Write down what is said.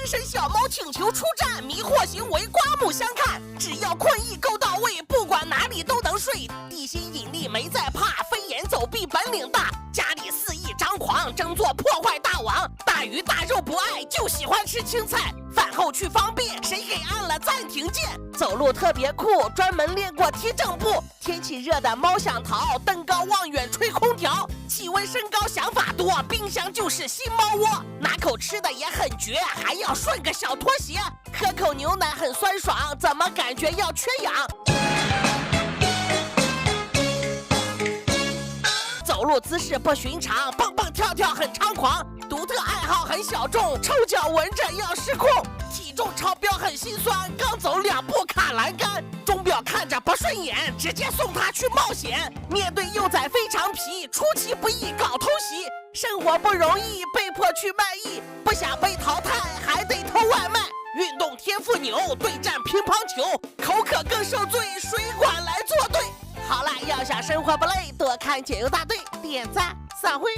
身小猫请求出战，迷惑行为刮目相看。只要困意够到位，不管哪里都能睡。地心引力没在怕，飞檐走壁本领大。家里肆意张狂，争做破坏大王。大鱼大肉不爱，就喜欢吃青菜。饭后去方便，谁给按了暂停键？走路特别酷，专门练过踢正步。天气热的猫想逃，登高望远吹空调。气温升高想法多，冰箱就是新猫窝。拿口吃的也很绝，还要顺个小拖鞋。喝口牛奶很酸爽，怎么感觉要缺氧？走路姿势不寻常，蹦蹦跳跳很猖狂。独特爱好很小众，臭脚闻着要失控。体重超标很心酸，刚走2步卡栏杆。钟表看着不顺眼，直接送他去冒险。面对幼崽非常皮，出其不意搞偷袭。生活不容易，被迫去卖艺。不想被淘汰，还得偷外卖。运动天赋牛，对战乒乓球。口渴更受罪，水管来作对。好了，要想生活不累，多看解忧大队，点赞散会。